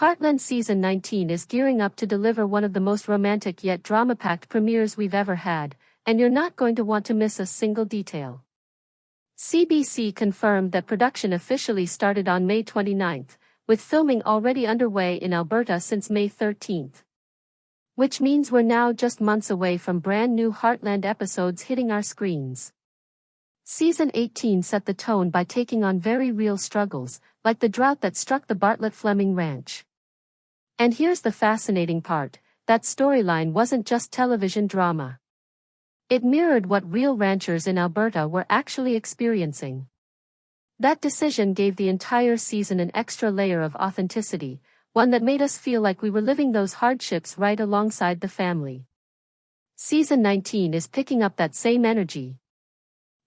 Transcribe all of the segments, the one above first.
Heartland Season 19 is gearing up to deliver one of the most romantic yet drama-packed premieres we've ever had, and you're not going to want to miss a single detail. CBC confirmed that production officially started on May 29th, with filming already underway in Alberta since May 13th. Which means we're now just months away from brand new Heartland episodes hitting our screens. Season 18 set the tone by taking on very real struggles, like the drought that struck the Bartlett Fleming Ranch. And here's the fascinating part, that storyline wasn't just television drama. It mirrored what real ranchers in Alberta were actually experiencing. That decision gave the entire season an extra layer of authenticity, one that made us feel like we were living those hardships right alongside the family. Season 19 is picking up that same energy.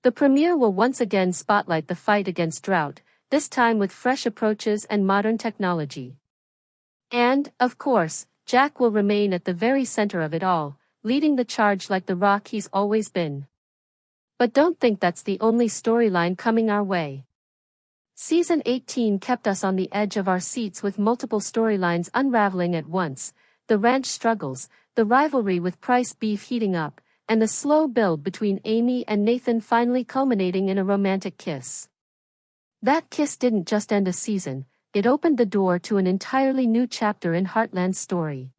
The premiere will once again spotlight the fight against drought, this time with fresh approaches and modern technology. And, of course, Jack will remain at the very center of it all, leading the charge like the rock he's always been. But don't think that's the only storyline coming our way. Season 18 kept us on the edge of our seats with multiple storylines unraveling at once, the ranch struggles, the rivalry with Price Beef heating up, and the slow build between Amy and Nathan finally culminating in a romantic kiss. That kiss didn't just end a season, it opened the door to an entirely new chapter in Heartland's story.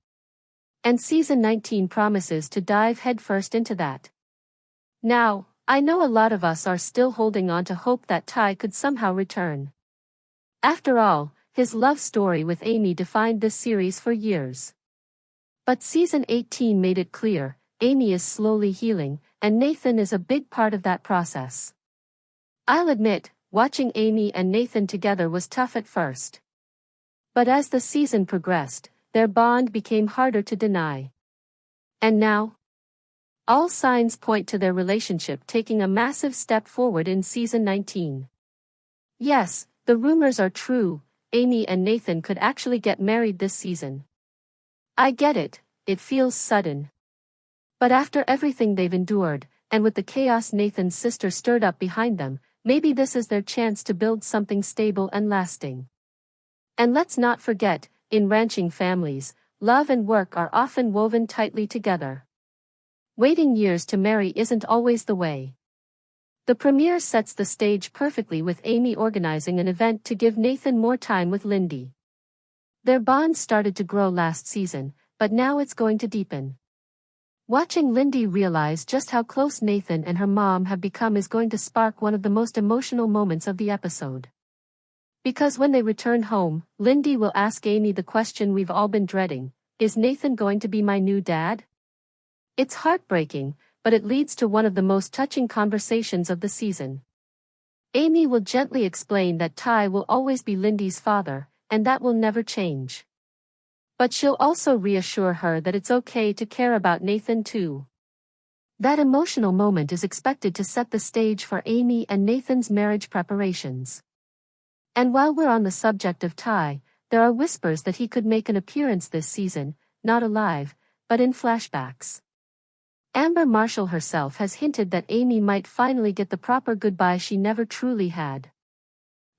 And Season 19 promises to dive headfirst into that. Now, I know a lot of us are still holding on to hope that Ty could somehow return. After all, his love story with Amy defined this series for years. But Season 18 made it clear, Amy is slowly healing, and Nathan is a big part of that process. I'll admit, watching Amy and Nathan together was tough at first. But as the season progressed, their bond became harder to deny. And now? All signs point to their relationship taking a massive step forward in Season 19. Yes, the rumors are true, Amy and Nathan could actually get married this season. I get it, it feels sudden. But after everything they've endured, and with the chaos Nathan's sister stirred up behind them, maybe this is their chance to build something stable and lasting. And let's not forget, in ranching families, love and work are often woven tightly together. Waiting years to marry isn't always the way. The premiere sets the stage perfectly with Amy organizing an event to give Nathan more time with Lindy. Their bond started to grow last season, but now it's going to deepen. Watching Lindy realize just how close Nathan and her mom have become is going to spark one of the most emotional moments of the episode. Because when they return home, Lindy will ask Amy the question we've all been dreading, is Nathan going to be my new dad? It's heartbreaking, but it leads to one of the most touching conversations of the season. Amy will gently explain that Ty will always be Lindy's father, and that will never change. But she'll also reassure her that it's okay to care about Nathan too. That emotional moment is expected to set the stage for Amy and Nathan's marriage preparations. And while we're on the subject of Ty, there are whispers that he could make an appearance this season, not alive, but in flashbacks. Amber Marshall herself has hinted that Amy might finally get the proper goodbye she never truly had.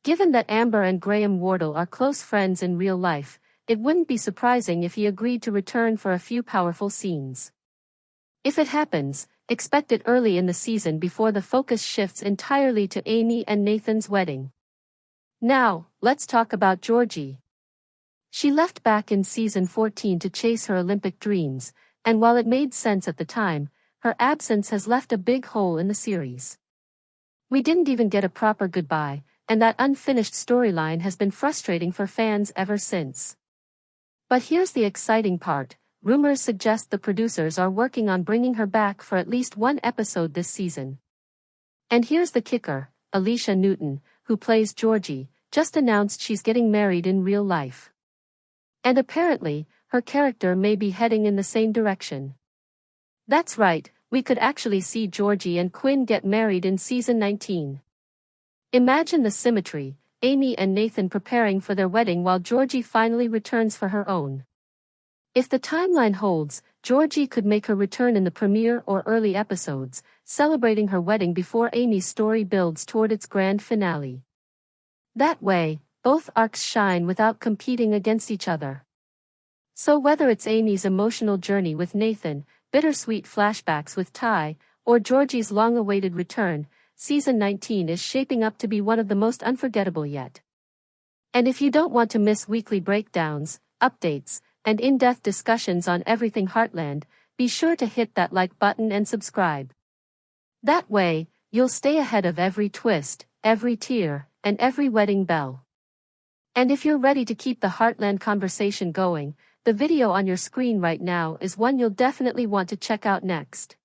Given that Amber and Graham Wardle are close friends in real life, it wouldn't be surprising if he agreed to return for a few powerful scenes. If it happens, expect it early in the season before the focus shifts entirely to Amy and Nathan's wedding. Now, let's talk about Georgie. She left back in Season 14 to chase her Olympic dreams, and while it made sense at the time, her absence has left a big hole in the series. We didn't even get a proper goodbye, and that unfinished storyline has been frustrating for fans ever since. But here's the exciting part, rumors suggest the producers are working on bringing her back for at least one episode this season. And here's the kicker, Alicia Newton, who plays Georgie, just announced she's getting married in real life. And apparently, her character may be heading in the same direction. That's right, we could actually see Georgie and Quinn get married in Season 19. Imagine the symmetry, Amy and Nathan preparing for their wedding while Georgie finally returns for her own. If the timeline holds, Georgie could make her return in the premiere or early episodes, celebrating her wedding before Amy's story builds toward its grand finale. That way, both arcs shine without competing against each other. So whether it's Amy's emotional journey with Nathan, bittersweet flashbacks with Ty, or Georgie's long-awaited return, Season 19 is shaping up to be one of the most unforgettable yet. And if you don't want to miss weekly breakdowns, updates, and in-depth discussions on everything Heartland, be sure to hit that like button and subscribe. That way, you'll stay ahead of every twist, every tear, and every wedding bell. And if you're ready to keep the Heartland conversation going, the video on your screen right now is one you'll definitely want to check out next.